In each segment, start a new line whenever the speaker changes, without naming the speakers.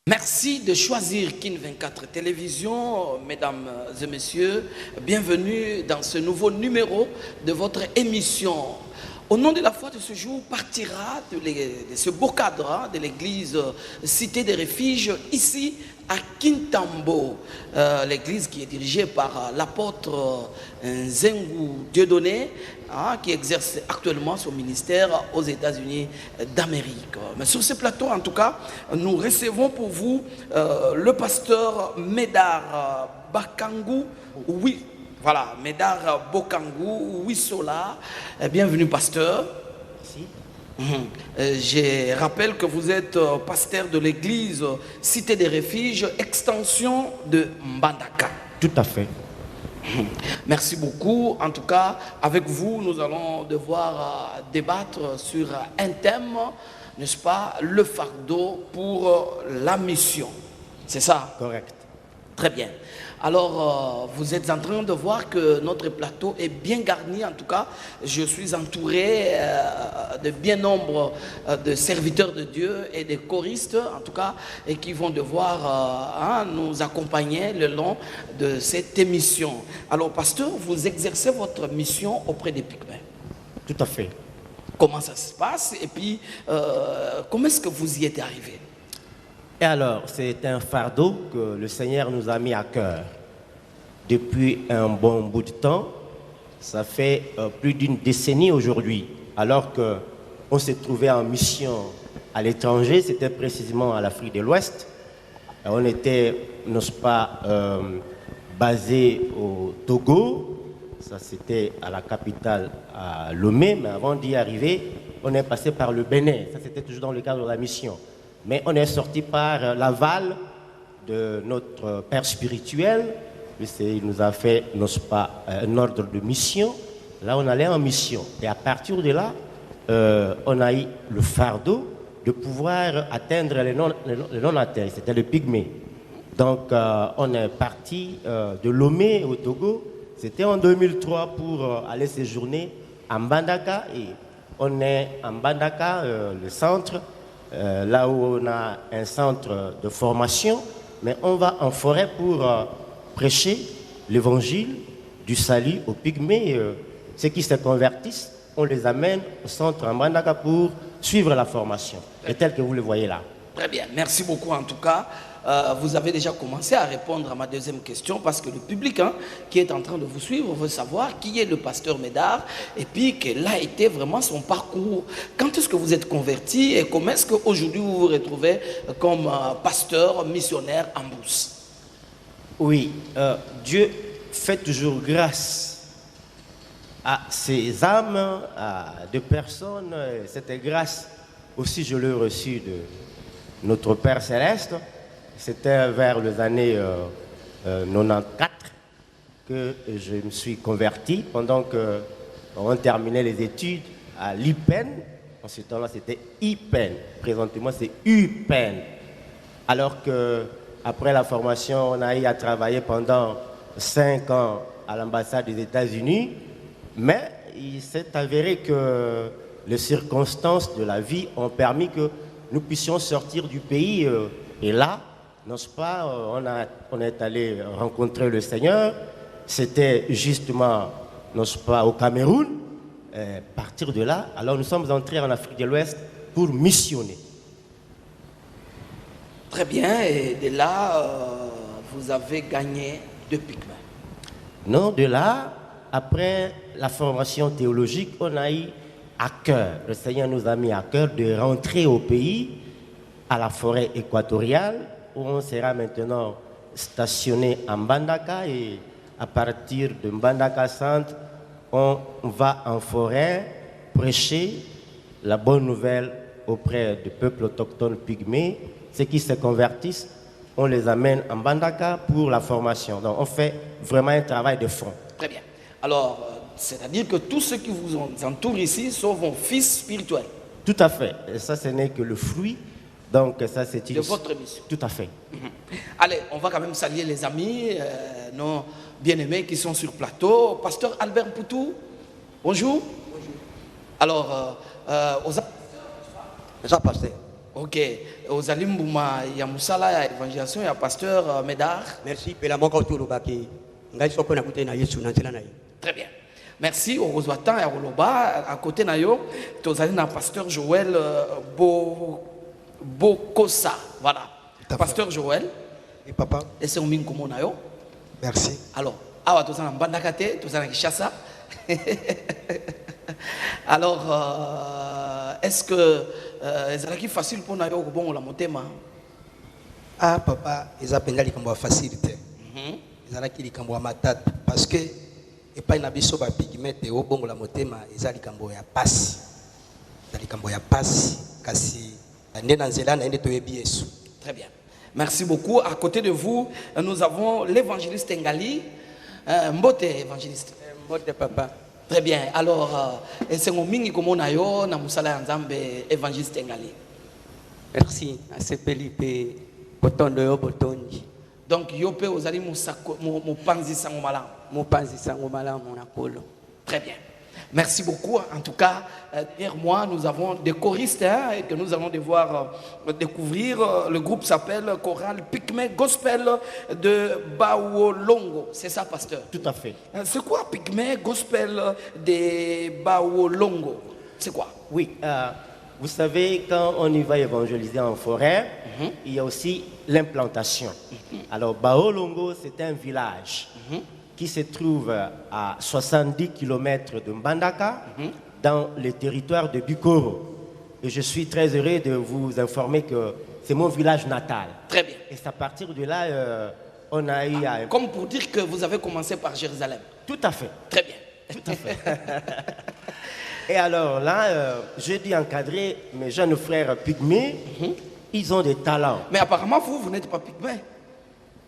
Merci de choisir Kin 24 Télévision, mesdames et messieurs. Bienvenue dans ce nouveau numéro de votre émission. Au nom de la foi de ce jour, partira de ce beau cadre de l'église Cité des Refuges, ici à Kintambo. L'église qui est dirigée par l'apôtre Nzengu Dieudonné, qui exerce actuellement son ministère aux États-Unis d'Amérique. Mais sur ce plateau, en tout cas, nous recevons pour vous le pasteur Médard Bakangou. Oui. Voilà, Médard Bokangou, Wissola. Bienvenue, pasteur.
Merci.
Je rappelle que vous êtes pasteur de l'église Cité des Refuges, extension de Mbandaka.
Tout à fait.
Merci beaucoup. En tout cas, avec vous, nous allons devoir débattre sur un thème, n'est-ce pas, le fardeau pour la mission. C'est ça?
Correct.
Très bien. Alors, vous êtes en train de voir que notre plateau est bien garni. En tout cas, je suis entouré de bien nombre de serviteurs de Dieu et de choristes, en tout cas, et qui vont devoir nous accompagner le long de cette émission. Alors, pasteur, vous exercez votre mission auprès des Pygmées.
Tout à fait.
Comment ça se passe? Et puis, comment est-ce que vous y êtes arrivé?
Et alors, c'est un fardeau que le Seigneur nous a mis à cœur depuis un bon bout de temps. Ça fait plus d'une décennie aujourd'hui, alors qu'on s'est trouvé en mission à l'étranger, c'était précisément à l'Afrique de l'Ouest. On était, n'est-ce pas, basé au Togo, ça c'était à la capitale, à Lomé, mais avant d'y arriver, on est passé par le Bénin, ça c'était toujours dans le cadre de la mission. Mais on est sorti par l'aval de notre père spirituel. Il nous a fait, n'est-ce pas, un ordre de mission. Là, on allait en mission. Et à partir de là, on a eu le fardeau de pouvoir atteindre les non-atteints. C'était le Pygmée. Donc, on est parti de Lomé au Togo. C'était en 2003 pour aller séjourner à Mbandaka. Et on est à Mbandaka, le centre. Là où on a un centre de formation, mais on va en forêt pour prêcher l'évangile du salut aux Pygmées. Ceux qui se convertissent, on les amène au centre en Mbandaka pour suivre la formation, et tel que vous le voyez là.
Très bien, merci beaucoup en tout cas. Vous avez déjà commencé à répondre à ma deuxième question parce que le public qui est en train de vous suivre veut savoir qui est le pasteur Médard et puis quel a été vraiment son parcours. Quand est-ce que vous êtes converti et comment est-ce qu'aujourd'hui vous vous retrouvez comme pasteur missionnaire en Brousse?
Oui, Dieu fait toujours grâce à ses âmes, à des personnes. Cette grâce aussi je l'ai reçue de notre Père Céleste. C'était vers les années 94 que je me suis converti pendant qu'on terminait les études à l'IPEN. En ce temps-là, c'était IPEN. Présentement, c'est UPEN. Alors qu'après la formation, on a eu à travailler pendant 5 ans à l'ambassade des États-Unis. Mais il s'est avéré que les circonstances de la vie ont permis que nous puissions sortir du pays. Et là, n'est-ce pas, on est allé rencontrer le Seigneur. C'était justement, n'est-ce pas, au Cameroun. À partir de là, alors nous sommes entrés en Afrique de l'Ouest pour missionner.
Très bien, et de là, vous avez gagné 2 Pygmées.
Non, de là, après la formation théologique, on a eu à cœur, le Seigneur nous a mis à cœur de rentrer au pays, à la forêt équatoriale, où on sera maintenant stationné en Mbandaka, et à partir de Mbandaka Centre, on va en forêt prêcher la bonne nouvelle auprès du peuple autochtone pygmée. Ceux qui se convertissent, on les amène en Mbandaka pour la formation. Donc on fait vraiment un travail de fond.
Très bien. Alors, c'est-à-dire que tous ceux qui vous entourent ici sont vos fils spirituels.
Tout à fait. Et ça, ce n'est que le fruit. Donc ça, c'est
de votre mission.
Tout à fait.
Allez, on va quand même saluer les amis, nos bien-aimés qui sont sur plateau. Pasteur Albert Poutou, bonjour. Bonjour. Alors,
Ça pasteur.
Ok. Aux Alimbouma, il y a Moussala, il y a évangélisation, il y a pasteur Médard.
Merci. Et la manque autour de Baki.
Très bien. Merci. Au Roswatan et à Roloba, à côté Nayo, tu as pasteur Joël Bokosa. Voilà. Pasteur Joël.
Et papa.
Et c'est un minkumo Nayo.
Merci.
Alors, awa tu as un bandakate, tu as un Kishasa. Alors, est-ce que c'est facile pour Nayo bon la motema?
Ah papa, ils appellent les facilité. Ils ont les cambo matata parce que et pas une abisso ba pigment et au bon la motema ils ont les cambo ya passe. Ils ont les cambo ya passe kasi ndena nzela na ende to yebiyesu.
Très bien. Merci beaucoup. À côté de vous, nous avons l'évangéliste Ngali. Mbote évangéliste.
Mbote papa.
Très bien. Alors, c'est mon mingi comme on a yo na musala nzambe évangéliste Ngali.
Merci. C'est Felipe Botondo Botondi.
Donc yope ozali mo panzi sango malam.
Mo panzi sango malam mon apollo.
Très bien. Merci beaucoup. En tout cas, derrière moi, nous avons des choristes et que nous allons devoir découvrir. Le groupe s'appelle Chorale Pygmée Gospel de Bawolongo. C'est ça, pasteur?
Tout à fait.
C'est quoi Pygmée Gospel de Bawolongo? C'est quoi?
Oui, vous savez, quand on y va évangéliser en forêt, il y a aussi l'implantation. Alors, Bawolongo, c'est un village qui se trouve à 70 km de Mbandaka, dans le territoire de Bikoro. Et je suis très heureux de vous informer que c'est mon village natal.
Très bien.
Et c'est à partir de là, on a eu à...
Comme pour dire que vous avez commencé par Jérusalem.
Tout à fait.
Très bien.
Tout à fait. Et alors là, j'ai dû encadrer mes jeunes frères pygmées. Ils ont des talents.
Mais apparemment, vous n'êtes pas pygmée.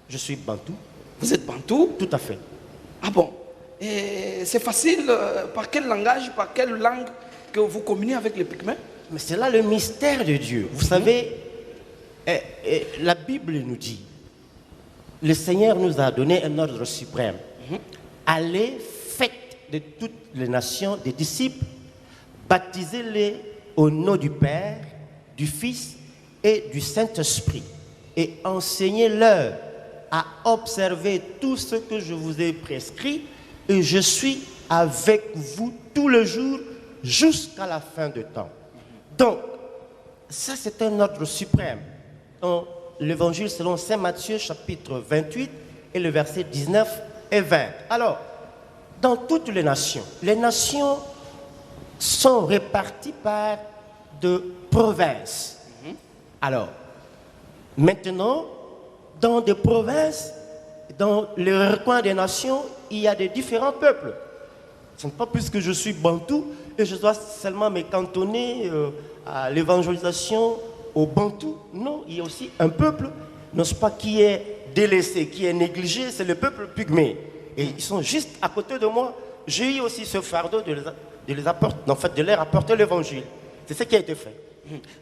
Je suis bantou.
Vous êtes bantou?
Tout à fait.
Ah bon? Et c'est facile, par quel langage, par quelle langue que vous communiez avec les pygmées?
Mais c'est là le mystère de Dieu. Vous savez, la Bible nous dit, le Seigneur nous a donné un ordre suprême. Allez, faites de toutes les nations des disciples, baptisez-les au nom du Père, du Fils et du Saint-Esprit, et enseignez-leur à observer tout ce que je vous ai prescrit, et je suis avec vous tous les jours jusqu'à la fin du temps. Donc, ça c'est un ordre suprême. Dans l'évangile selon saint Matthieu chapitre 28 et le verset 19 et 20. Alors, dans toutes les nations sont réparties par de provinces. Alors, maintenant, dans des provinces, dans les recoins des nations, il y a des différents peuples. Ce n'est pas plus que je suis bantou et je dois seulement me cantonner à l'évangélisation au bantou. Non, il y a aussi un peuple, n'est-ce pas, qui est délaissé, qui est négligé, c'est le peuple pygmée. Et ils sont juste à côté de moi. J'ai eu aussi ce fardeau de leur apporter l'évangile. C'est ce qui a été fait.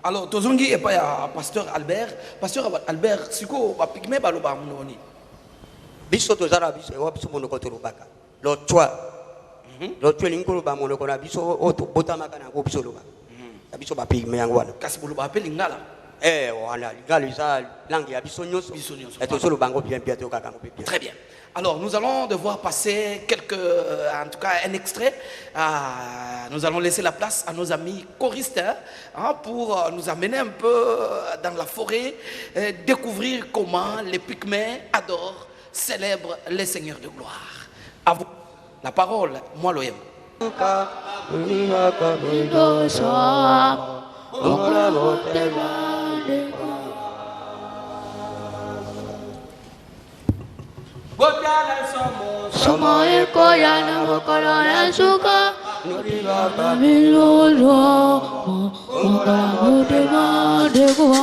Alors, tozongi et pas pasteur Albert. Pasteur Albert, c'est quoi pygmée baloba mononi?
Biso tozara biso wa biso monoko tolobaka. L'autre linkolo ba monoko na biso oto botamaka na biso loba. Biso ba pygmée yango wana.
Kasi boloba appel lingala.
Voilà, lingala isa langue ya biso nyoso. Et tozolo bango bien to kaka ngo bien.
Très bien. Alors, nous allons devoir passer en tout cas un extrait. Nous allons laisser la place à nos amis choristes pour nous amener un peu dans la forêt, découvrir comment les pygmées adorent, célèbrent les seigneurs de gloire. À vous, la parole, moi l'OM.
Somo iko yana mokolo na suka Milozo Mokala mutema dekuwa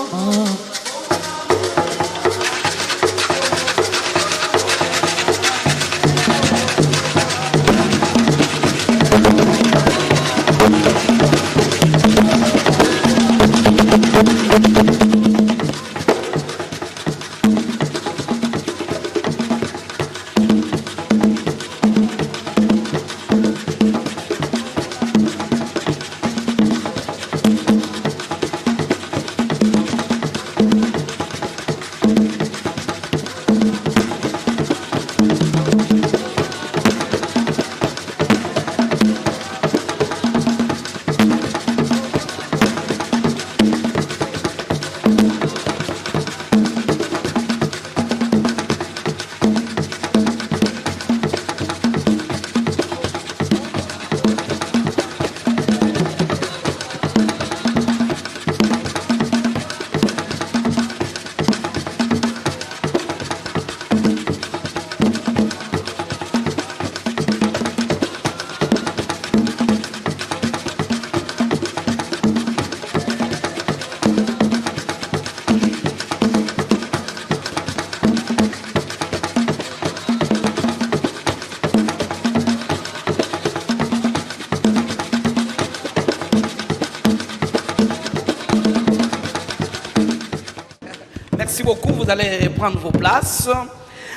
Merci beaucoup, vous allez prendre vos places.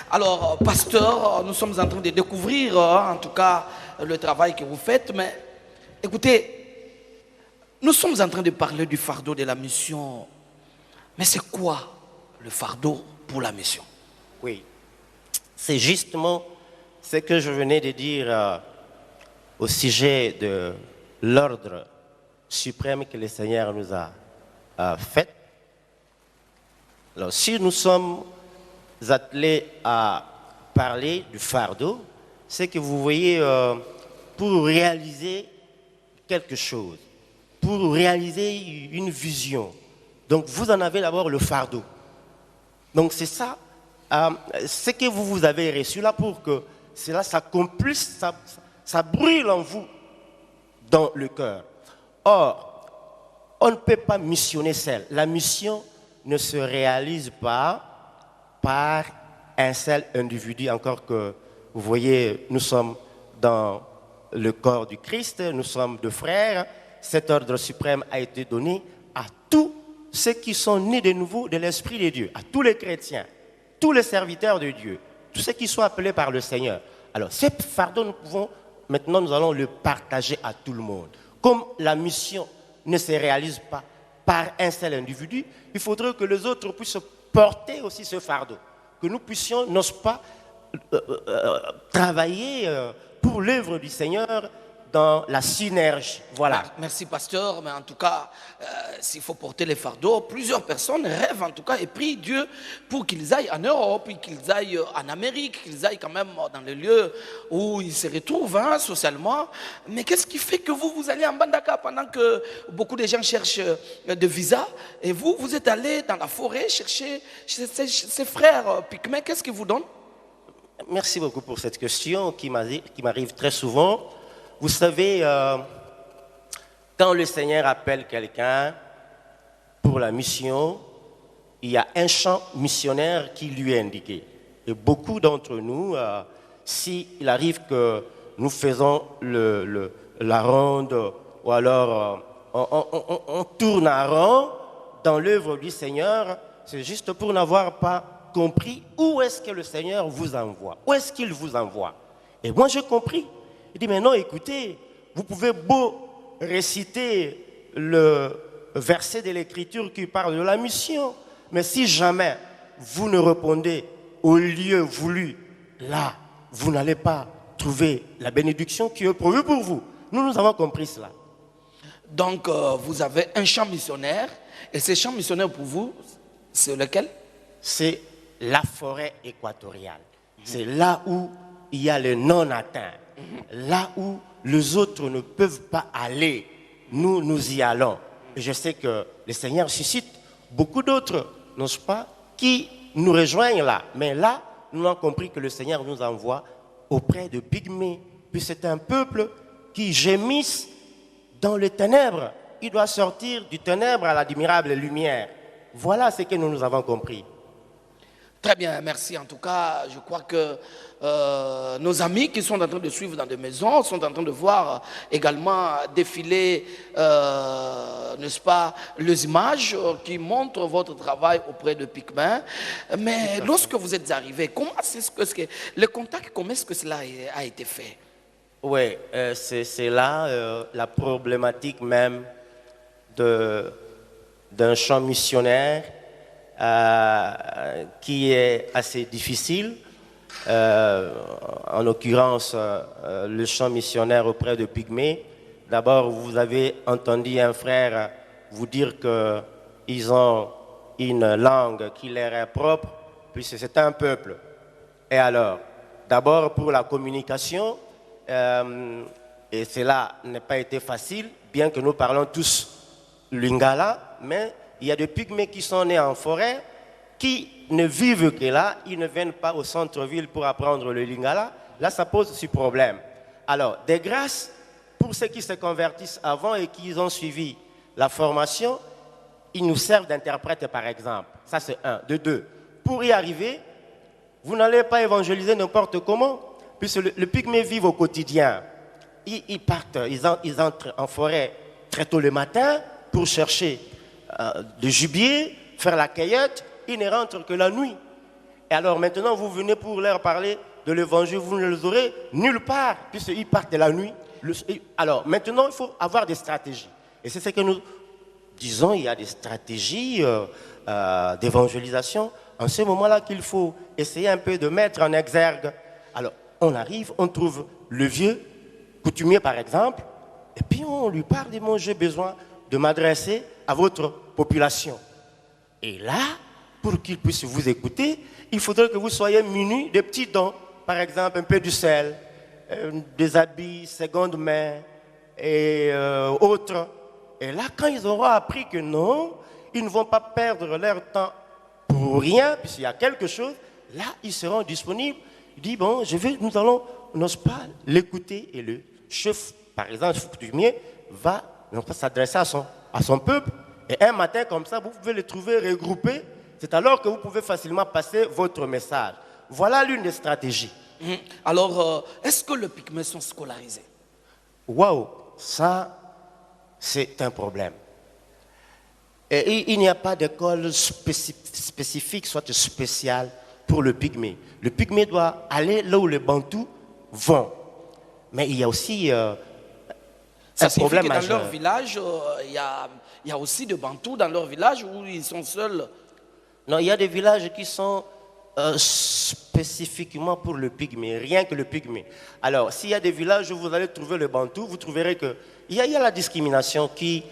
Alors, pasteur, nous sommes en train de découvrir, en tout cas, le travail que vous faites. Mais écoutez, nous sommes en train de parler du fardeau de la mission. Mais c'est quoi le fardeau pour la mission?
Oui, c'est justement ce que je venais de dire au sujet de l'ordre suprême que le Seigneur nous a fait. Alors, si nous sommes attelés à parler du fardeau, c'est que vous voyez, pour réaliser quelque chose, pour réaliser une vision, donc vous en avez d'abord le fardeau. Donc c'est ça, ce que vous avez reçu là pour que cela s'accomplisse, ça brûle en vous, dans le cœur. Or, on ne peut pas missionner seul. La mission ne se réalise pas par un seul individu, encore que, vous voyez, nous sommes dans le corps du Christ, nous sommes deux frères. Cet ordre suprême a été donné à tous ceux qui sont nés de nouveau de l'Esprit de Dieu, à tous les chrétiens, tous les serviteurs de Dieu, tous ceux qui sont appelés par le Seigneur. Alors, ce fardeau, nous allons le partager à tout le monde. Comme la mission ne se réalise pas par un seul individu, il faudrait que les autres puissent porter aussi ce fardeau. Que nous puissions, n'ose pas, travailler pour l'œuvre du Seigneur dans la synergie. Voilà.
Merci, pasteur. Mais en tout cas, s'il faut porter les fardeaux, plusieurs personnes rêvent en tout cas et prient Dieu pour qu'ils aillent en Europe, qu'ils aillent en Amérique, qu'ils aillent quand même dans les lieux où ils se retrouvent socialement. Mais qu'est-ce qui fait que vous allez en Bandaka pendant que beaucoup de gens cherchent de visa et vous êtes allé dans la forêt chercher ces frères pygmées? Qu'est-ce qui vous donne?
Merci beaucoup pour cette question qui m'arrive très souvent. Vous savez, quand le Seigneur appelle quelqu'un pour la mission, il y a un missionnaire qui lui est indiqué. Et beaucoup d'entre nous, s'il arrive que nous faisons la ronde ou alors on tourne en rond dans l'œuvre du Seigneur, c'est juste pour n'avoir pas compris où est-ce que le Seigneur vous envoie. Où est-ce qu'il vous envoie? Et moi, j'ai compris. Il dit, mais non, écoutez, vous pouvez beau réciter le verset de l'Écriture qui parle de la mission, mais si jamais vous ne répondez au lieu voulu, là, vous n'allez pas trouver la bénédiction qui est prévue pour vous. Nous avons compris cela.
Donc, vous avez un champ missionnaire, et ce champ missionnaire pour vous, c'est lequel?
C'est la forêt équatoriale. C'est là où il y a le non-atteint. Là où les autres ne peuvent pas aller, nous y allons. Et je sais que le Seigneur suscite beaucoup d'autres, n'est-ce pas, qui nous rejoignent là. Mais là, nous avons compris que le Seigneur nous envoie auprès de Pygmées. Puis c'est un peuple qui gémisse dans les ténèbres. Il doit sortir du ténèbre à l'admirable lumière. Voilà ce que nous avons compris.
Très bien, merci. En tout cas, je crois que nos amis qui sont en train de suivre dans des maisons sont en train de voir également défiler, n'est-ce pas, les images qui montrent votre travail auprès de Pygmées. Mais lorsque vous êtes arrivé, comment est-ce que le contact, comment est-ce que cela a été fait?
Oui, c'est là la problématique même d'un champ missionnaire qui est assez difficile. En l'occurrence, le champ missionnaire auprès de Pygmées. D'abord, vous avez entendu un frère vous dire qu'ils ont une langue qui leur est propre, puisque c'est un peuple. Et alors, d'abord pour la communication, et cela n'a pas été facile, bien que nous parlons tous lingala, mais il y a des Pygmées qui sont nés en forêt, qui ne vivent que là, ils ne viennent pas au centre-ville pour apprendre le lingala. Là, ça pose aussi problème. Alors, des grâces pour ceux qui se convertissent avant et qui ont suivi la formation, ils nous servent d'interprètes, par exemple. Ça, c'est un. De deux, pour y arriver, vous n'allez pas évangéliser n'importe comment, puisque les Pygmées vivent au quotidien. Ils partent, ils entrent en forêt très tôt le matin pour chercher du gibier, faire la cueillette, ils ne rentrent que la nuit. Et alors maintenant, vous venez pour leur parler de l'évangile, vous ne les aurez nulle part, puisqu'ils partent de la nuit. Alors maintenant, il faut avoir des stratégies. Et c'est ce que nous disons, il y a des stratégies d'évangélisation. En ce moment-là qu'il faut essayer un peu de mettre en exergue. Alors, on arrive, on trouve le vieux coutumier, par exemple, et puis on lui parle de moi, j'ai besoin de m'adresser à votre population. Et là, pour qu'il puisse vous écouter, il faudrait que vous soyez munis de petits dons, par exemple un peu du sel, des habits seconde main et autres. Et là, quand ils auront appris que non, ils ne vont pas perdre leur temps pour rien, puisqu'il y a quelque chose, là, ils seront disponibles. Il dit, bon, nous allons, n'ose pas l'écouter. Et le chef, par exemple, le coutumier, va s'adresser à son peuple. Et un matin, comme ça, vous pouvez les trouver regroupés. C'est alors que vous pouvez facilement passer votre message. Voilà l'une des stratégies.
Alors, est-ce que les pygmées sont scolarisés?
Waouh, ça, c'est un problème. Et il n'y a pas d'école spécifique, soit spéciale pour le pygmée. Le pygmée doit aller là où les bantous vont. Mais il y a aussi un problème majeur.
Dans leur village, il y a aussi des bantous dans leur village où ils sont seuls.
Non, il y a des villages qui sont spécifiquement pour le pygmée, rien que le pygmée. Alors, s'il y a des villages où vous allez trouver le bantou, vous trouverez qu'il y a la discrimination qui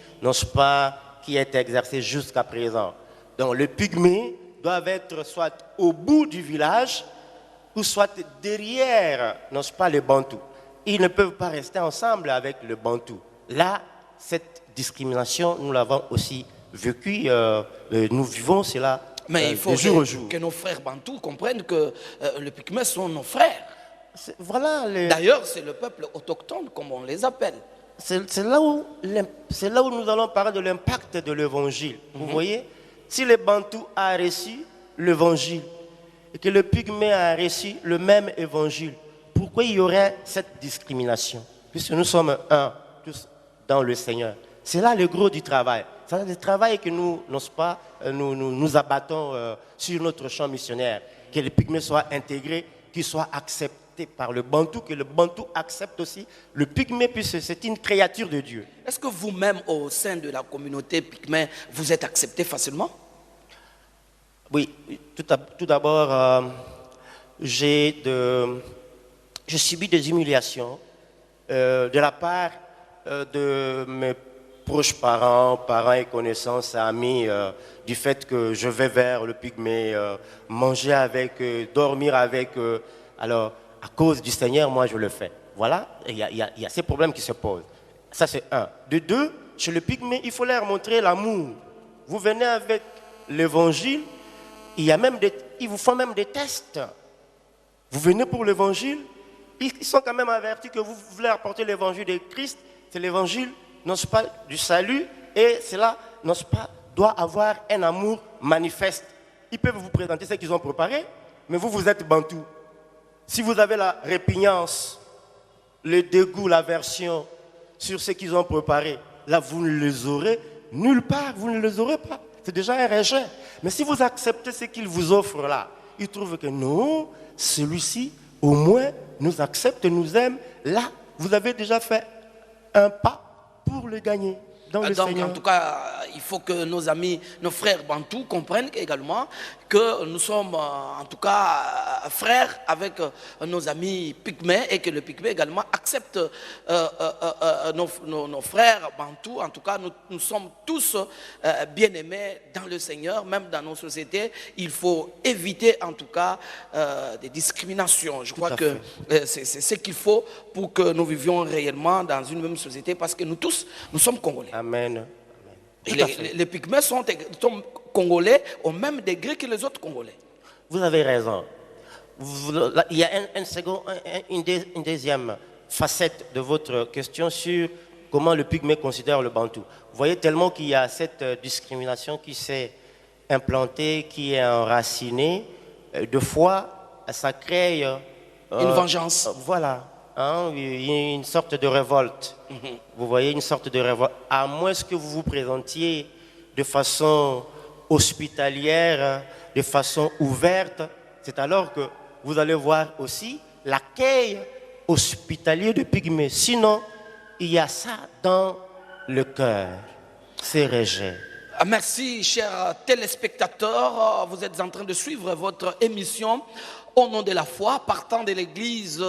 est exercée jusqu'à présent. Donc, le pygmée doit être soit au bout du village ou soit derrière, les bantous. Ils ne peuvent pas rester ensemble avec le bantou. Là, cette discrimination, nous l'avons aussi vécue, nous vivons cela.
Mais il faut que nos frères bantous comprennent que les pygmées sont nos frères.
Voilà
D'ailleurs, c'est le peuple autochtone, comme on les appelle.
C'est là où nous allons parler de l'impact de l'évangile. Vous voyez, si le bantou a reçu l'évangile et que le pygmée a reçu le même évangile, pourquoi il y aurait cette discrimination? Puisque nous sommes un, tous dans le Seigneur. C'est là le gros du travail. C'est le travail que nous abattons sur notre champ missionnaire. Que les pygmées soient intégrés, qu'ils soient acceptés par le bantou, que le bantou accepte aussi le pygmée, puisque c'est une créature de Dieu.
Est-ce que vous-même, au sein de la communauté pygmée, vous êtes accepté facilement?
Oui, tout d'abord, j'ai subi des humiliations de la part de mes proches parents et connaissances, amis, du fait que je vais vers le pygmée, manger avec eux, dormir avec eux. Alors, à cause du Seigneur, moi, je le fais. Voilà, il y a ces problèmes qui se posent. Ça, c'est un. De deux, chez le pygmée, il faut leur montrer l'amour. Vous venez avec l'évangile, ils vous font même des tests. Vous venez pour l'évangile, ils sont quand même avertis que vous voulez apporter l'évangile de Christ. C'est l'évangile, non pas du salut, et cela, non pas, doit avoir un amour manifeste. Ils peuvent vous présenter ce qu'ils ont préparé, mais vous êtes bantou. Si vous avez la répugnance, le dégoût, l'aversion sur ce qu'ils ont préparé, là, vous ne les aurez nulle part, vous ne les aurez pas. C'est déjà un rejet. Mais si vous acceptez ce qu'ils vous offrent là, ils trouvent que non, celui-ci, au moins, nous accepte, nous aime. Là, vous avez déjà fait un pas pour le gagner dans le Seigneur.
En tout cas, il faut que nos amis, nos frères bantous comprennent également que nous sommes en tout cas frères avec nos amis pygmées et que le pygmée également accepte nos frères bantous. En tout cas, nous sommes tous bien-aimés dans le Seigneur, même dans nos sociétés. Il faut éviter en tout cas des discriminations. Je crois que c'est ce qu'il faut pour que nous vivions réellement dans une même société, parce que nous tous, nous sommes Congolais.
Amen.
Et les pygmées sont Congolais au même degré que les autres Congolais.
Vous avez raison. Il y a une deuxième facette de votre question sur comment le pygmée considère le bantou. Vous voyez tellement qu'il y a cette discrimination qui s'est implantée, qui est enracinée. De fois, ça crée
une vengeance.
Voilà. Une sorte de révolte. Vous voyez, une sorte de révolte. À moins que vous vous présentiez de façon hospitalière, de façon ouverte, c'est alors que vous allez voir aussi l'accueil hospitalier de Pygmée. Sinon, il y a ça dans le cœur, ces rejets.
Merci, chers téléspectateurs. Vous êtes en train de suivre votre émission Au nom de la foi, partant de l'église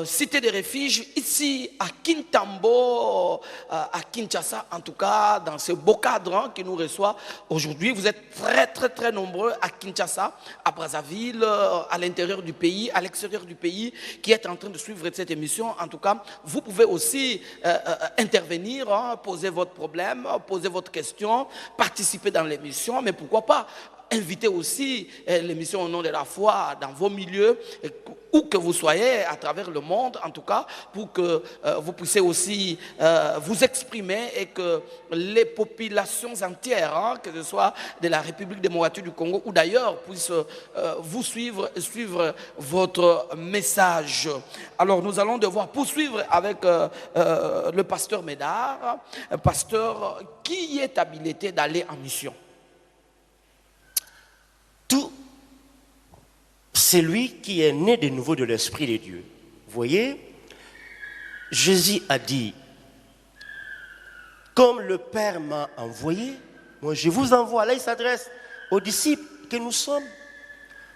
Cité des Refuges, ici à Kintambo, à Kinshasa, en tout cas, dans ce beau cadre qui nous reçoit aujourd'hui. Vous êtes très nombreux à Kinshasa, à Brazzaville, à l'intérieur du pays, à l'extérieur du pays, qui êtes en train de suivre cette émission. En tout cas, vous pouvez aussi intervenir, poser votre problème, poser votre question, participer dans l'émission, mais pourquoi pas invitez aussi l'émission Au nom de la foi dans vos milieux, où que vous soyez, à travers le monde, en tout cas, pour que vous puissiez aussi vous exprimer et que les populations entières, que ce soit de la République démocratique du Congo ou d'ailleurs, puissent vous suivre et suivre votre message. Alors, nous allons devoir poursuivre avec le pasteur Médard, pasteur qui est habilité d'aller en mission.
Tout celui qui est né de nouveau de l'Esprit de Dieu. Vous voyez, Jésus a dit, comme le Père m'a envoyé, moi je vous envoie. Là, il s'adresse aux disciples que nous sommes.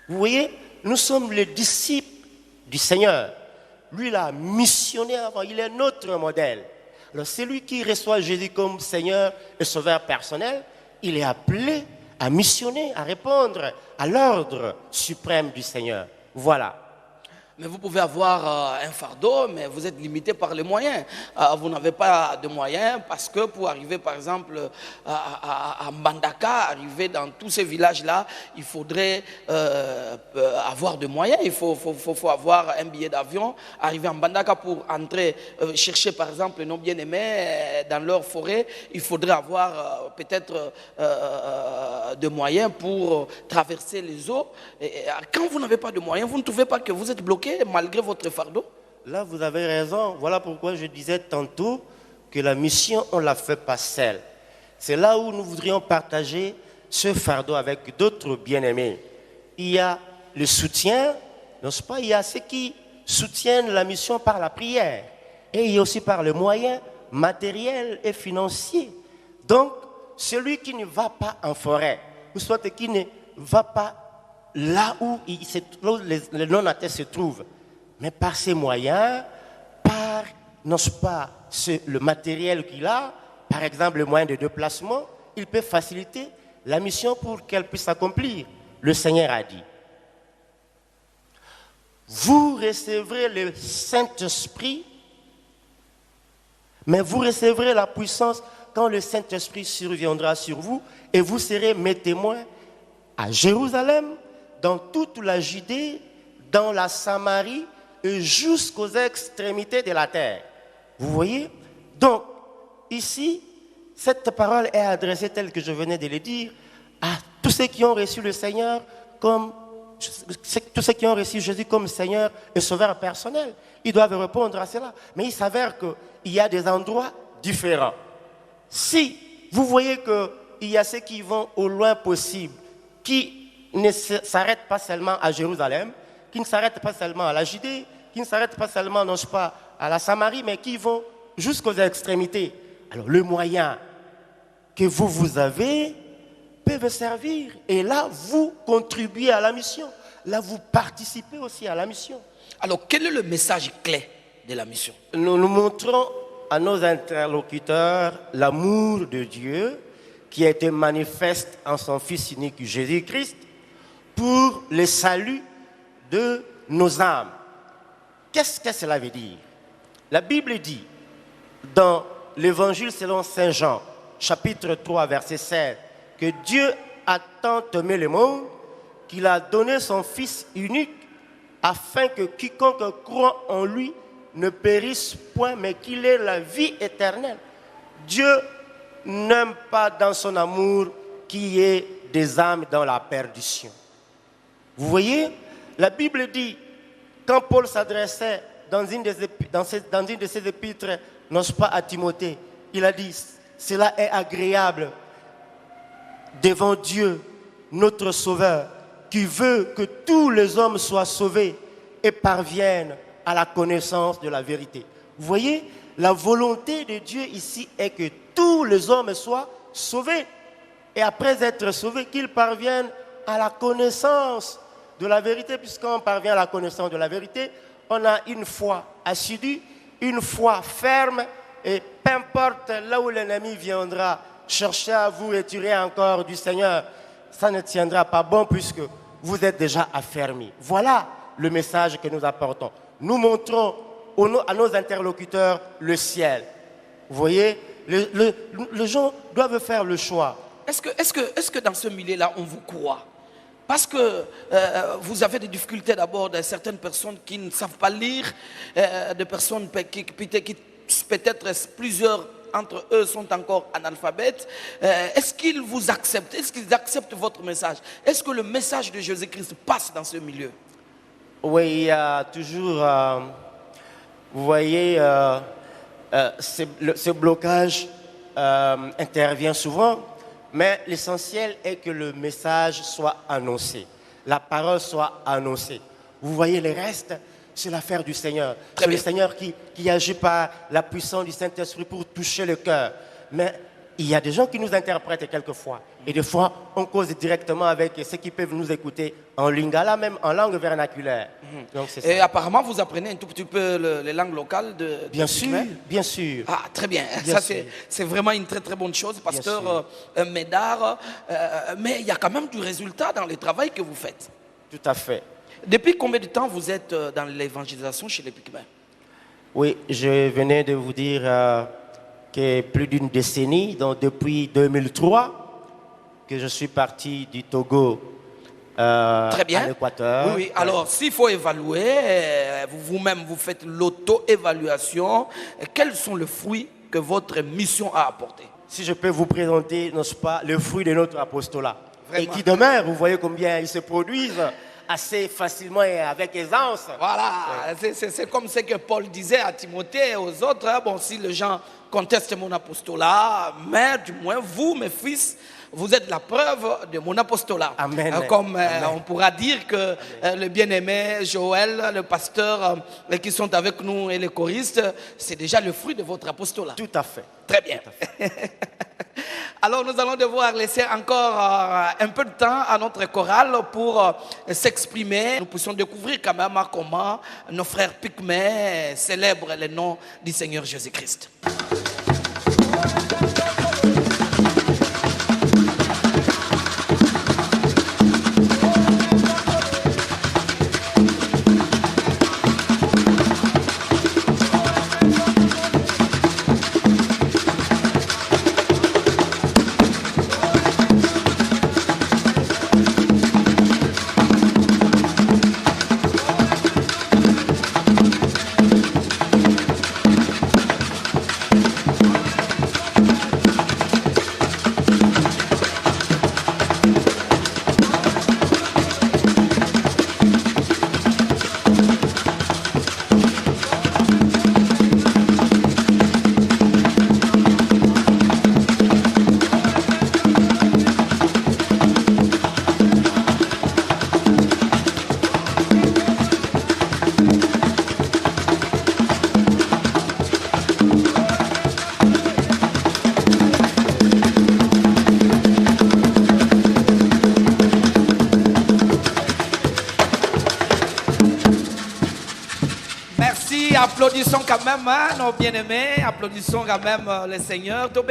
Vous voyez, nous sommes les disciples du Seigneur. Lui, il a missionné avant, il est notre modèle. Alors, celui qui reçoit Jésus comme Seigneur et Sauveur personnel, il est appelé à missionner, à répondre à l'ordre suprême du Seigneur. Voilà.
Mais vous pouvez avoir un fardeau, mais vous êtes limité par les moyens. Vous n'avez pas de moyens parce que pour arriver, par exemple, à Mbandaka, arriver dans tous ces villages-là, il faudrait avoir de moyens. Il faut avoir un billet d'avion, arriver à Mbandaka pour entrer, chercher, par exemple, nos bien-aimés dans leur forêt. Il faudrait avoir peut-être de moyens pour traverser les eaux. Et quand vous n'avez pas de moyens, vous ne trouvez pas que vous êtes bloqué malgré votre fardeau?
Là, vous avez raison. Voilà pourquoi je disais tantôt que la mission, on ne la fait pas seule. C'est là où nous voudrions partager ce fardeau avec d'autres bien-aimés. Il y a le soutien, n'est-ce pas? Il y a ceux qui soutiennent la mission par la prière. Et il y a aussi par les moyens matériels et financiers. Donc, celui qui ne va pas en forêt, ou soit qui ne va pas là où les non-athées se trouvent, mais par ses moyens, par, n'est-ce pas, le matériel qu'il a, par exemple le moyen de déplacement, il peut faciliter la mission pour qu'elle puisse s'accomplir. Le Seigneur a dit, vous recevrez le Saint-Esprit, mais vous recevrez la puissance quand le Saint-Esprit surviendra sur vous, et vous serez mes témoins à Jérusalem, dans toute la Judée, dans la Samarie et jusqu'aux extrémités de la terre. Vous voyez? Donc, ici, cette parole est adressée telle que je venais de le dire à tous ceux qui ont reçu le Seigneur comme tous ceux qui ont reçu Jésus comme Seigneur et Sauveur personnel. Ils doivent répondre à cela. Mais il s'avère qu'il y a des endroits différents. Si vous voyez qu'il y a ceux qui vont au loin possible, qui ne s'arrête pas seulement à Jérusalem, qui ne s'arrête pas seulement à la Judée, qui ne s'arrête pas seulement, non pas, à la Samarie, mais qui vont jusqu'aux extrémités. Alors, le moyen que vous avez peut servir. Et là, vous contribuez à la mission. Là, vous participez aussi à la mission.
Alors, quel est le message clé de la mission?
Nous montrons à nos interlocuteurs l'amour de Dieu qui a été manifeste en son Fils unique Jésus-Christ pour le salut de nos âmes. Qu'est-ce que cela veut dire? La Bible dit dans l'Évangile selon Saint Jean, chapitre 3, verset 16, que Dieu a tant aimé le monde qu'il a donné son Fils unique afin que quiconque croit en lui ne périsse point, mais qu'il ait la vie éternelle. Dieu n'aime pas dans son amour qu'il y ait des âmes dans la perdition. Vous voyez, la Bible dit, quand Paul s'adressait dans une de ses épîtres, non pas à Timothée, il a dit, cela est agréable devant Dieu notre Sauveur, qui veut que tous les hommes soient sauvés et parviennent à la connaissance de la vérité. Vous voyez, la volonté de Dieu ici est que tous les hommes soient sauvés. Et après être sauvés, qu'ils parviennent à la connaissance de la vérité. Puisqu'on parvient à la connaissance de la vérité, on a une foi assidue, une foi ferme. Et peu importe là où l'ennemi viendra chercher à vous retirer encore du Seigneur, ça ne tiendra pas bon puisque vous êtes déjà affermis. Voilà le message que nous apportons. Nous montrons à nos interlocuteurs le ciel. Vous voyez, les gens doivent faire le choix.
Est-ce que dans ce milieu-là, on vous croit? Parce que vous avez des difficultés d'abord de certaines personnes qui ne savent pas lire, des personnes qui peut-être plusieurs entre eux sont encore analphabètes. Est-ce qu'ils vous acceptent? Est-ce qu'ils acceptent votre message? Est-ce que le message de Jésus-Christ passe dans ce milieu?
Oui, il y a toujours, vous voyez, ce blocage intervient souvent, mais l'essentiel est que le message soit annoncé, la parole soit annoncée. Vous voyez, le reste, c'est l'affaire du Seigneur. C'est le Seigneur qui agit par la puissance du Saint-Esprit pour toucher le cœur. Mais il y a des gens qui nous interprètent quelquefois. Et des fois, on cause directement avec ceux qui peuvent nous écouter en lingala, même en langue vernaculaire. Donc, c'est ça.
Et apparemment, vous apprenez un tout petit peu les langues locales de
Bien sûr, bien sûr.
Ah, très bien.
Bien
Ça,
sûr.
c'est vraiment une très très bonne chose, pasteur Médard. Mais il y a quand même du résultat dans le travail que vous faites.
Tout à fait.
Depuis combien de temps vous êtes dans l'évangélisation chez les Pygmées?
Oui, je venais de vous dire que plus d'une décennie, donc depuis 2003, que je suis parti du Togo
Très bien.
à l'Équateur.
Oui, oui. Alors, s'il faut évaluer, vous-même, vous faites l'auto-évaluation. Quels sont les fruits que votre mission a apportés?
Si je peux vous présenter, n'est-ce pas, le fruit de notre apostolat.
Vraiment.
Et qui demeure, vous voyez combien ils se produisent assez facilement et avec aisance.
Voilà, c'est comme ce que Paul disait à Timothée et aux autres. Bon, si les gens contestent mon apostolat, mais du moins vous, mes fils, vous êtes la preuve de mon apostolat.
Amen.
Comme
Amen.
on pourra dire que le bien-aimé Joël, le pasteur qui sont avec nous et les choristes, c'est déjà le fruit de votre apostolat.
Tout à fait.
Très bien. Alors nous allons devoir laisser encore un peu de temps à notre chorale pour s'exprimer. Nous puissions découvrir quand même comment nos frères Pygmées célèbrent le nom du Seigneur Jésus-Christ. Applaudissons quand même hein, nos bien-aimés, applaudissons quand même le Seigneur. Quand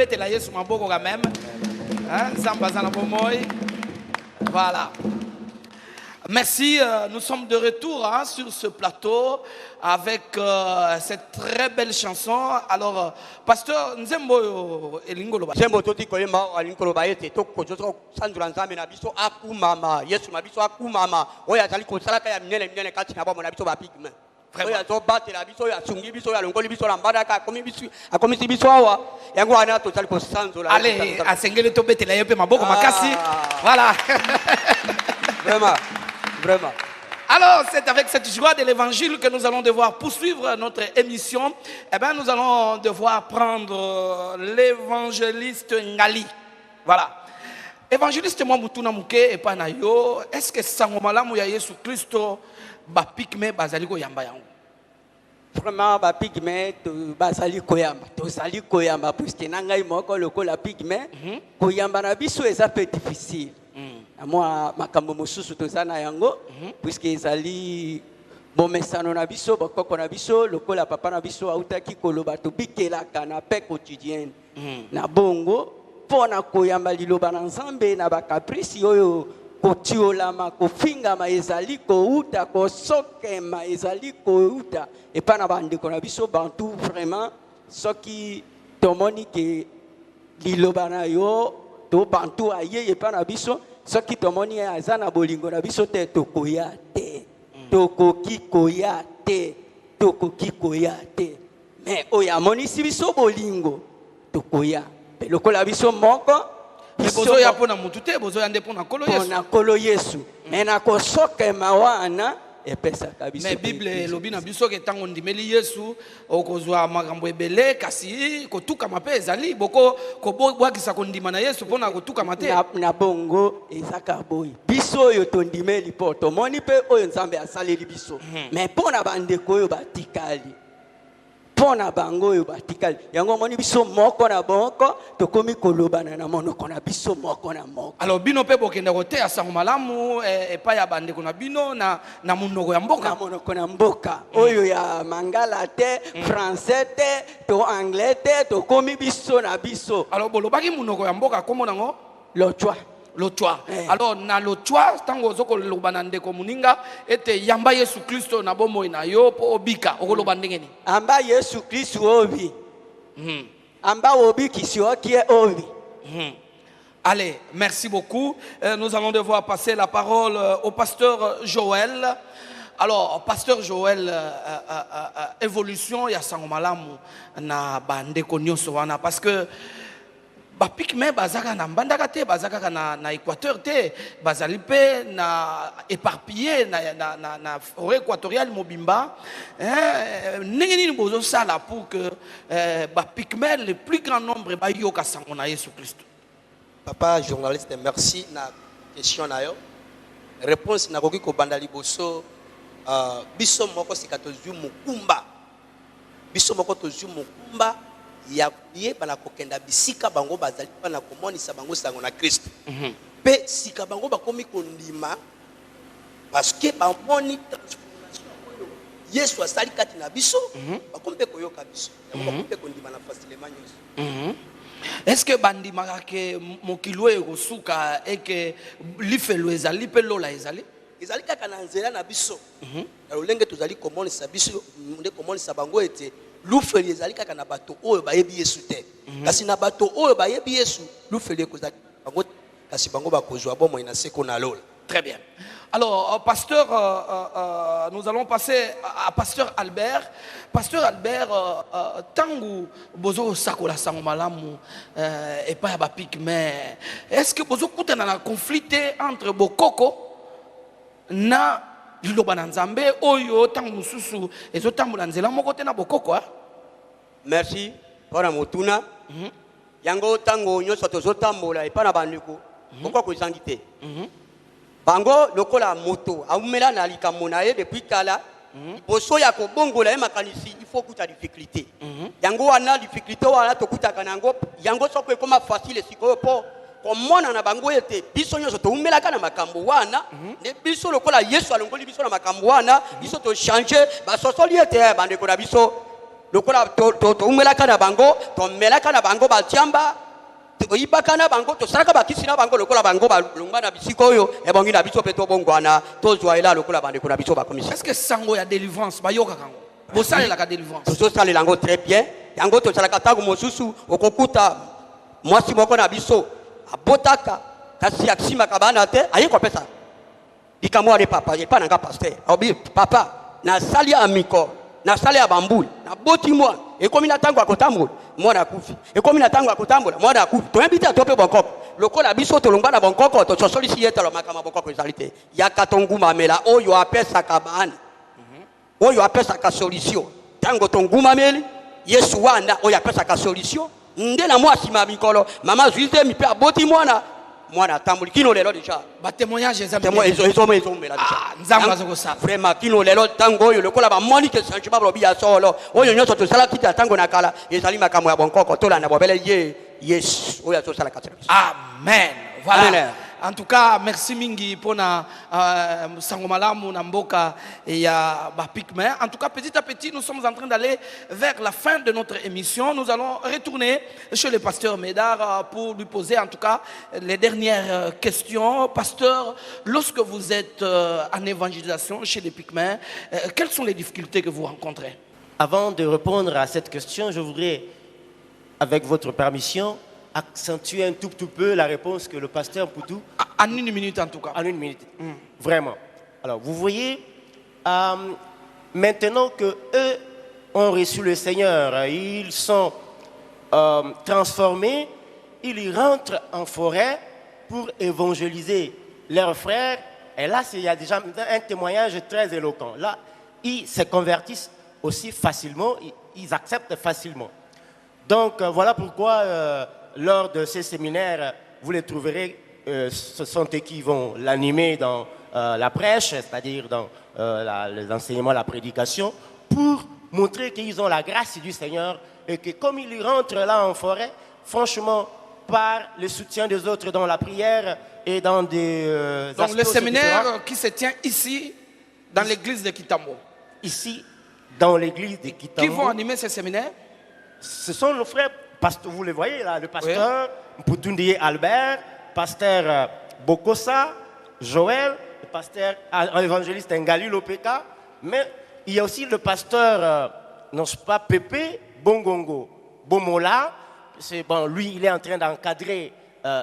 même. Hein, voilà. Merci, nous sommes de retour hein, sur ce plateau avec cette très belle chanson. Alors, pasteur Nzembo Elingoloba.
Nzembo toti koyemba Elingoloba ete to kojoto sandula nzambe na biso akumama. Yesu na biso akumama. Oya tali kosala ka ya minene kati na ba na biso ba Pygmée. Oya to batela biso ya sungi biso ya longoli biso la mbadaka akomisi biso awa. Yango ana to tali kosanzola.
Allez, asengele to betela yepe maboko makasi. Voilà.
Vraiment. Vraiment.
Alors, c'est avec cette joie de l'évangile que nous allons devoir poursuivre notre émission. Eh bien, nous allons devoir prendre l'évangéliste Ngali. Voilà. évangéliste moi mutuna muke epa na yo, est-ce que sango malamu ya Yesu Kristo ba pigme bazali ko yamba yango?
Vraiment ba pigme to bazali koyamba, to zali koyamba puisque nangai moko lokola pigme koyamba na biso eza peu difficile. Moi makambo mosusu to zana yango puisque ezali bomesano na biso bakoko na biso lokola papa na biso autaki koloba to bikelaka na paix quotidienne na bongo pona koyamba liloba na Nzambe na ba caprice oyo kotiolama kofingama ezali kouta kosokema ezali kouta epa na bandeko na biso bantu vraiment soki tomoni ke liloba na yo to bantu aye epa na biso soki tomoni aza na bolingo na biso te tokoya te tokoki koya te mais oyo amonisi biso bolingo tokoya pe lokola biso moko
bozo ya pona mutu te bozo ya nde pona kolo Yesu
pona kolo Yesu mais na kosokema wana epesaka biso
mais Bible lobi na biso ke tango ndimeli Yesu okozwa makambo ebele kasi kotuka mape ezali boko kobwakisa kondima na Yesu pona kotuka mate
na bongo ezaka boyi biso oyo tondimeli po tomoni pe oyo Nzambe asaleli biso mais pona bandeko oyo batikali pona bango oyo batikali yango moni biso moko na boko tokomi kolobana na monoko na biso moko na moko.
Alors bino pe bokende koteya sango malamu epa ya bandeko na bino na monoko ya mboka
na monoko na mboka oyo ya mangala te français te to anglais te tokomi biso na biso.
Alors bolobaki monoko ya mboka kombo nango Lotwa. Alors na Lotwa tango zoko lobana ndeko muninga ete yamba Yesu Kristo na bomo na yo po obika okoloba ndenge ni
amba Yesu Kristo obi amba obi kisiokie obi.
Allez, merci beaucoup. Nous allons devoir passer la parole au pasteur Joël. Alors, pasteur Joël, évolution ya sango malamu na bandeko nyonso wana parce que bapikme bazaka na mbandaka te bazaka na Équateur te bazali pe na éparpillé na forêt équatoriale mobimba ndenge nini bozo sala pour que bapikme le plus grand nombre bayoka sango na Yesu Kristo.
Papa journaliste, merci na question na yo. Réponse na koki ko banda liboso biso moko sikato zu mukumba. Biso moko to zu mukumba ya ye bana kokenda bisika bango bazali bana komonisa bango sango na Kristo. Pe sika bango bakomi kondima parce que bamoni transformation Yesu asali kati na biso bakombe koyoka biso. Bakombe kondima na facilement nyonso.
Est-ce que bandi makake mokilo ekosuka eke lifelo ezali pe lola ezali
kaka na nzela na biso na lolenge tozali komonisa biso nde komonisa bango ete lufeli ezali kaka na bato oyo bayebi Yesu te kasi na bato oyo bayebi Yesu lufeli ekozali bango kasi bango bakozwa bomoi na seko na lola.
Très bien. Alors, pasteur, nous allons passer à pasteur Albert. Pasteur Albert, tangu bozo sakola sango malamu et pas ba pigme. Est-ce que bozo kutana na conflit entre bokoko na liloba na Nzambe oyo tangu mususu ezo tambula nzela moko te na bokoko
Merci para motuna. Yango tango nyonso tozo tambola et pas na bandeko. Pourquoi ko zangite? Bango lokola moto aumela na likambo na ye depuis kala boso ya kobongola ye makanisi il faut kuta difficulté yango wana difficulté wana tokutaka nango yango soko ekoma facile sikoyo po komona na bango ete biso nyonso toumelaka na makambo wana ne biso lokola Yesu alongoli biso na makambo wana biso to changer basosoli ete bandeko na biso lokola toumelaka na bango tomelaka na bango batiamba ibakana bango to saraka bakisi na bango lokola bango balongwa na bisiko oyo ebongi na biso peto bongwana tozwa ela lokola bande ko na biso ba commission.
Est-ce que sango ya délivrance bayoka kango bosale la délivrance
to sale lango très bien yango to salaka tango mosusu okokuta mwasi moko na biso abotaka kasi akisima kabana te ayeko pesa likamwa le papa ye pa nanga pasteur obi papa na sali amiko na sali ya bambuli na boti mwa ekomi na tango akotambola mwana akufi ekomi na tango akotambola mwana akufi toyebi te tope bonkoko lokola biso tolongwa na bonkoko to sosolisi yeta lo makama bonkoko ezali te yaka tonguma mela oyo apesaka bana oyo apesaka solution tango tonguma meli Yesu wana oyo apesaka solution nde na mwasi ma mikolo mama zuize mi pe aboti mwana moi natambuli kino lelo déjà
ba témoignage eza
témoin ezomela
nzambe azokosala
vraiment kino lelo tango oyo lokola bamoni ke changement balobi ya solo oyo nyonso tosala kiti ya tango na kala ezali makambo ya bonkoko tolanda bobele ye yes oyo azosala kati na biso.
Amen. Voilà.
Amen.
En tout cas, merci mingi pour na sangomalamu na mboka et ya ba Pygmée. En tout cas, petit à petit, nous sommes en train d'aller vers la fin de notre émission. Nous allons retourner chez le pasteur Médard pour lui poser en tout cas les dernières questions. Pasteur, lorsque vous êtes en évangélisation chez les Pygmées, quelles sont les difficultés que vous rencontrez?
Avant de répondre à cette question, je voudrais, avec votre permission, accentuer un tout petit peu la réponse que le pasteur Poutou.
En une minute en tout cas.
En une minute. Vraiment. Alors, vous voyez, maintenant que eux ont reçu le Seigneur, ils sont transformés, ils rentrent en forêt pour évangéliser leurs frères. Et là, il y a déjà un témoignage très éloquent. Là, ils se convertissent aussi facilement, ils acceptent facilement. Donc, voilà pourquoi, lors de ces séminaires, vous les trouverez, ce sont eux qui vont l'animer dans la prêche, c'est-à-dire dans les enseignements, la prédication, pour montrer qu'ils ont la grâce du Seigneur et que comme ils rentrent là en forêt, franchement, par le soutien des autres dans la prière et dans des
donc le séminaire qui se tient ici, dans l'église de Kitambo.
Ici, dans l'église de Kitambo.
Qui vont animer ce séminaire?
Ce sont nos frères, vous les voyez là, le pasteur Mpoutundié Albert, pasteur Bokosa, Joël, le pasteur évangéliste Ngali Lopeka, mais il y a aussi le pasteur, non c'est pas Pépé, Bongongo, Bomola, bon, lui il est en train d'encadrer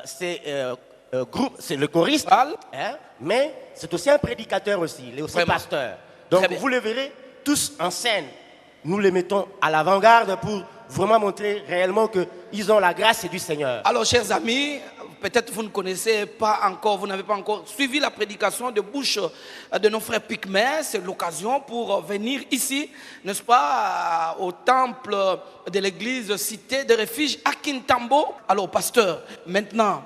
ces groupes, c'est le choriste, mais c'est aussi un prédicateur aussi, il est aussi pasteur. Donc vous les verrez tous en scène, nous les mettons à l'avant-garde pour vraiment montrer réellement qu'ils ont la grâce du Seigneur.
Alors, chers amis, peut-être vous ne connaissez pas encore, vous n'avez pas encore suivi la prédication de bouche de nos frères Pygmées. C'est l'occasion pour venir ici, n'est-ce pas, au temple de l'église Cité de Refuge à Kintambo. Alors, pasteur, maintenant,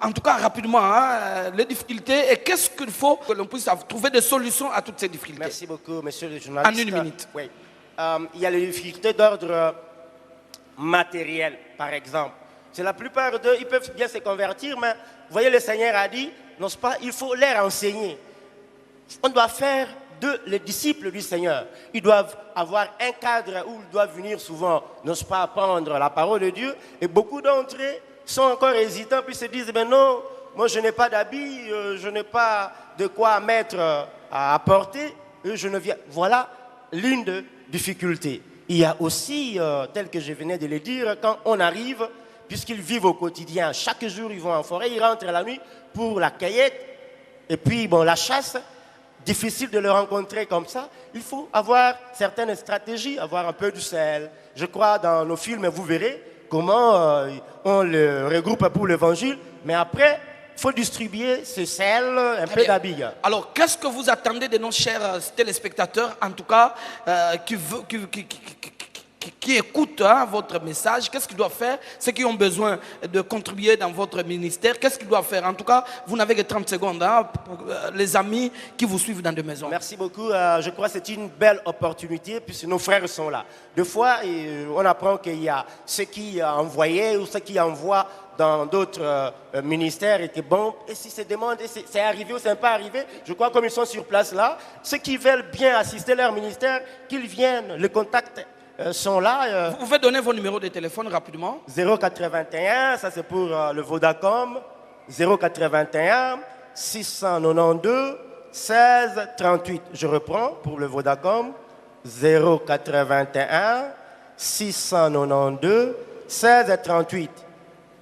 en tout cas rapidement, les difficultés et qu'est-ce qu'il faut que l'on puisse trouver des solutions à toutes ces difficultés.
Merci beaucoup, monsieur le journaliste.
En une minute.
Oui. Il y a les difficultés d'ordre matériel, par exemple. C'est la plupart d'eux, ils peuvent bien se convertir, mais vous voyez, le Seigneur a dit, non, pas, il faut leur enseigner. On doit faire d'eux les disciples du Seigneur. Ils doivent avoir un cadre où ils doivent venir souvent, n'osent pas apprendre la parole de Dieu. Et beaucoup d'entre eux sont encore hésitants, puis se disent, mais non, moi je n'ai pas d'habit, je n'ai pas de quoi mettre à apporter, je ne viens. Voilà l'une des difficultés. Il y a aussi, tel que je venais de le dire, quand on arrive, puisqu'ils vivent au quotidien, chaque jour ils vont en forêt, ils rentrent la nuit pour la cueillette, et puis bon, la chasse, difficile de le rencontrer comme ça. Il faut avoir certaines stratégies, avoir un peu du sel. Je crois dans nos films, vous verrez comment on le regroupe pour l'évangile, mais après, il faut distribuer ce sel, un peu d'habille.
Alors, qu'est-ce que vous attendez de nos chers téléspectateurs, en tout cas, qui écoutent votre message? Qu'est-ce qu'ils doivent faire? Ceux qui ont besoin de contribuer dans votre ministère, qu'est-ce qu'ils doivent faire? En tout cas, vous n'avez que 30 secondes pour les amis qui vous suivent dans des maisons.
Merci beaucoup. Je crois que c'est une belle opportunité puisque nos frères sont là. Des fois, on apprend qu'il y a ceux qui envoyaient ou ceux qui envoient dans d'autres ministères étaient bons. Et si se demandent, c'est arrivé ou c'est pas arrivé, je crois comme ils sont sur place là, ceux qui veulent bien assister leur ministère, qu'ils viennent, le contact sont là.
Vous pouvez donner vos numéros de téléphone rapidement.
081, ça c'est pour le Vodacom. 081 692 16 38. Je reprends pour le Vodacom. 081 692 16 38.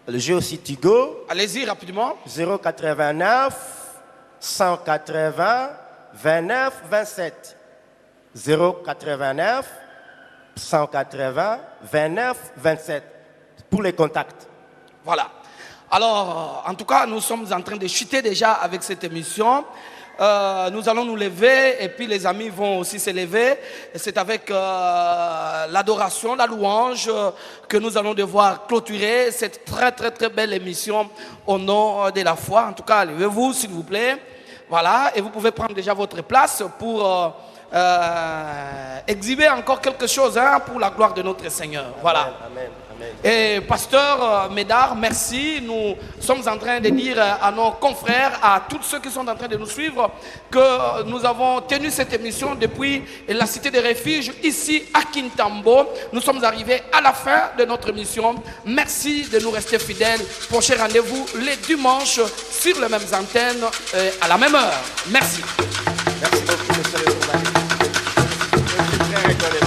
J'ai aussi Tigo.
Allez-y rapidement.
089 180 29 27. 089 180 29 27 pour les contacts.
Voilà. Alors, en tout cas, nous sommes en train de chuter déjà avec cette émission. nous allons nous lever et puis les amis vont aussi se lever. C'est avec l'adoration, la louange que nous allons devoir clôturer cette très très très belle émission au nom de la foi. En tout cas, levez-vous s'il vous plaît. Voilà, et vous pouvez prendre déjà votre place pour exhiber encore quelque chose pour la gloire de notre Seigneur. Voilà.
Amen, amen, amen.
Et pasteur Médard, merci. Nous sommes en train de dire à nos confrères, à tous ceux qui sont en train de nous suivre, que nous avons tenu cette émission depuis la cité des refuges ici à Kintambo. Nous sommes arrivés à la fin de notre émission. Merci de nous rester fidèles. Prochain rendez-vous les dimanches sur les mêmes antennes à la même heure. Merci.
Merci beaucoup, monsieur le journaliste. Je suis très reconnaissant.